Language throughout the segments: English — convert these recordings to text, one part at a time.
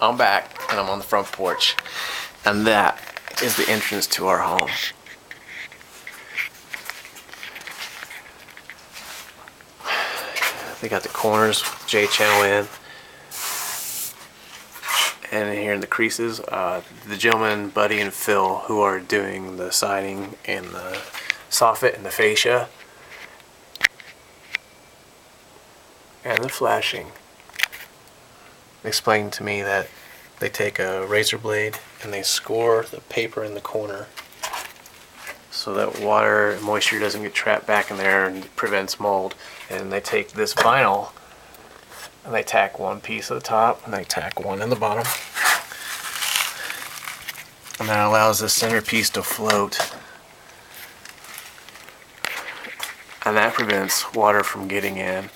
I'm back and I'm on the front porch, and that is the entrance to our home. They got the corners, J channel in, and here in the creases, the gentleman Buddy and Phil, who are doing the siding and the soffit and the fascia and the flashing, explained to me that they take a razor blade and they score the paper in the corner so that water and moisture doesn't get trapped back in there and prevents mold. And they take this vinyl and they tack one piece at the top and they tack one in the bottom, and that allows the centerpiece to float, and that prevents water from getting in.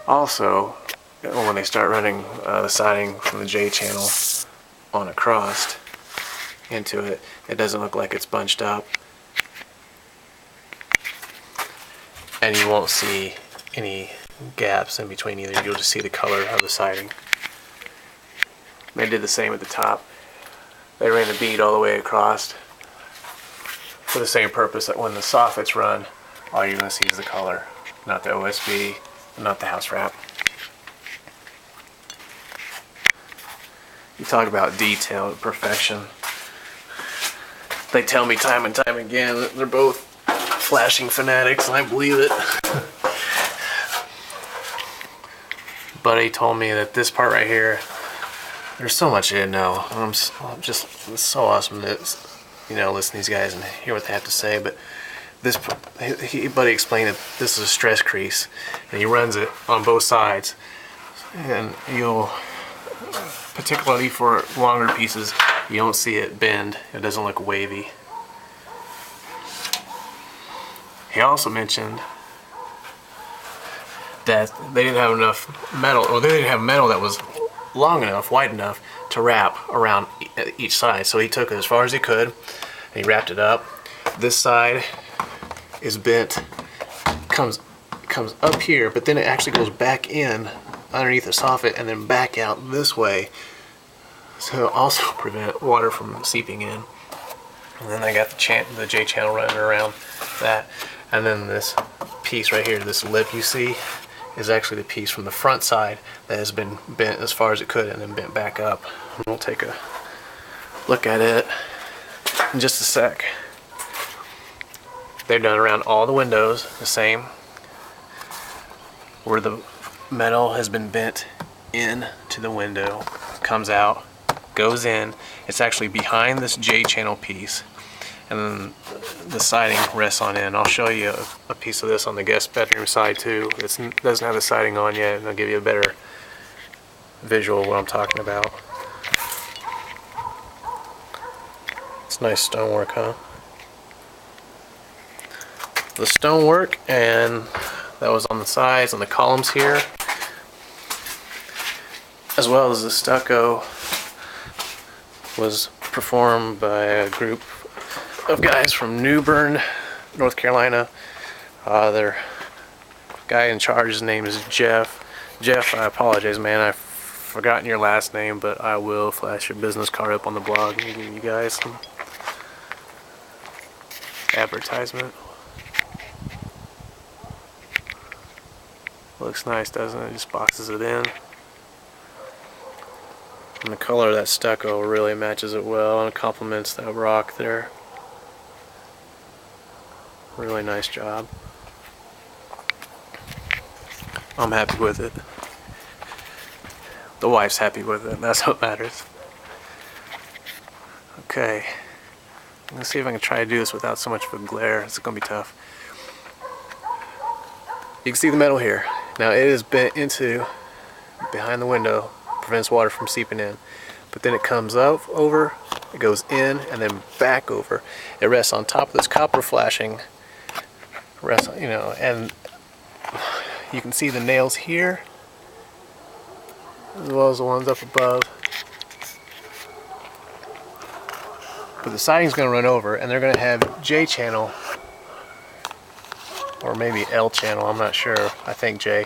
Also, when they start running the siding from the J channel on across into it, it doesn't look like it's bunched up, and you won't see any gaps in between either. You'll just see the color of the siding. They did the same at the top. They ran the bead all the way across for the same purpose that when the soffits run, all you're going to see is the color, not the OSB, not the house wrap. You talk about detail and perfection. They tell me time and time again that they're both flashing fanatics, and I believe it. Buddy told me that this part right here, there's so much I didn't know. It's so awesome to, listen to these guys and hear what they have to say. But this, Buddy explained that this is a stress crease, and he runs it on both sides, and you'll, particularly for longer pieces, you don't see it bend. It doesn't look wavy. He also mentioned that they didn't have enough metal, or they didn't have metal that was long enough, wide enough to wrap around each side. So he took it as far as he could and he wrapped it up. This side is bent, comes up here, but then it actually goes back in underneath the soffit and then back out this way, so also prevent water from seeping in. And then I got the J channel running around that, and then this piece right here, this lip you see, is actually the piece from the front side that has been bent as far as it could and then bent back up. And we'll take a look at it in just a sec. They've done around all the windows the same, where the metal has been bent in to the window, comes out, goes in. It's actually behind this J channel piece, and then the siding rests on in. I'll show you a piece of this on the guest bedroom side too. It doesn't have the siding on yet, and I'll give you a better visual of what I'm talking about. It's nice stonework, huh? The stonework, and that was on the sides, on the columns here, as well as the stucco, was performed by a group of guys from New Bern, North Carolina. Their guy in charge, his name is Jeff. Jeff, I apologize, man, I've forgotten your last name, but I will flash your business card up on the blog and give you guys some advertisement. Looks nice, doesn't it? Just boxes it in. And the color of that stucco really matches it well and complements that rock there. Really nice job. I'm happy with it. The wife's happy with it, and that's what matters. Okay. I'm gonna see if I can try to do this without so much of a glare. It's gonna be tough. You can see the metal here. Now it is bent into behind the window, prevents water from seeping in. But then it comes up over, it goes in, and then back over. It rests on top of this copper flashing. And you can see the nails here, as well as the ones up above. But the siding's going to run over, and they're going to have J channel, or maybe L channel, I'm not sure, I think J,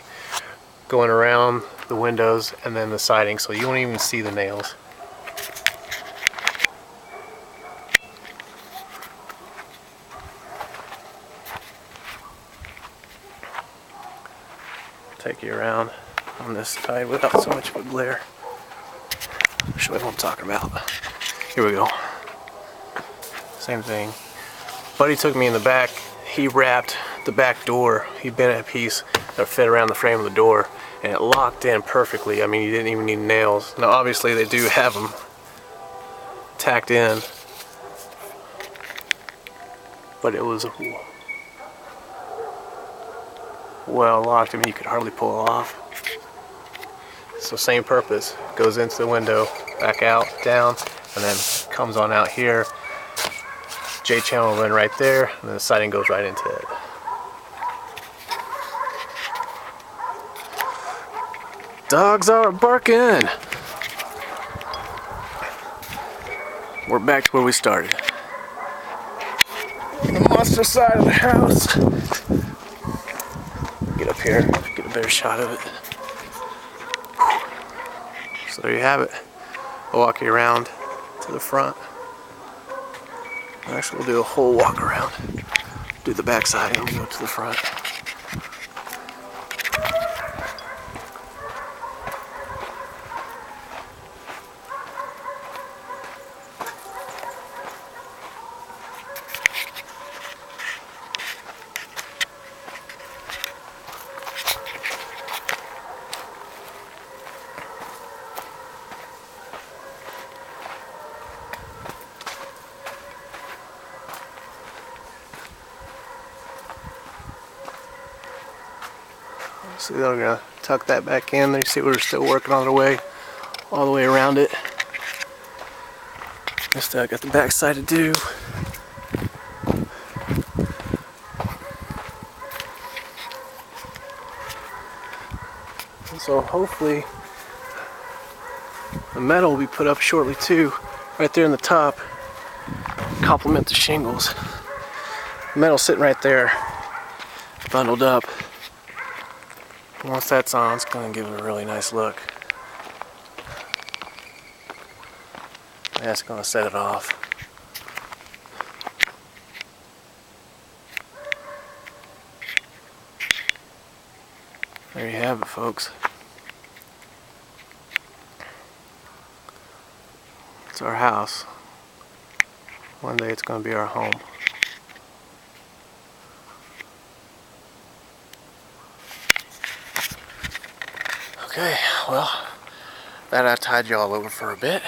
going around the windows and then the siding, so you won't even see the nails. take you around on this side without so much of a glare. I'll show you what I'm talking about. Here we go. Same thing. Buddy took me in the back. He wrapped the back door. He bent a piece that fit around the frame of the door, and it locked in perfectly. I mean, you didn't even need nails. Now, obviously, they do have them tacked in, but it was well locked. I mean, you could hardly pull it off. So same purpose. Goes into the window, back out, down, and then comes on out here. J-channel will run right there, and then the siding goes right into it. Dogs are barking! We're back to where we started. The monster side of the house. Get up here, get a better shot of it. So there you have it. I'll walk you around to the front. Actually, we'll do a whole walk around. Do the back side and go to the front. So they're gonna tuck that back in. There you see we're still working on the way, all the way around it. Still got the back side to do. And so hopefully the metal will be put up shortly too, right there in the top, complement the shingles. The metal sitting right there, bundled up. Once that's on, it's going to give it a really nice look. That's going to set it off. There you have it, folks. It's our house. One day it's going to be our home. Okay, well, that I tied you all over for a bit.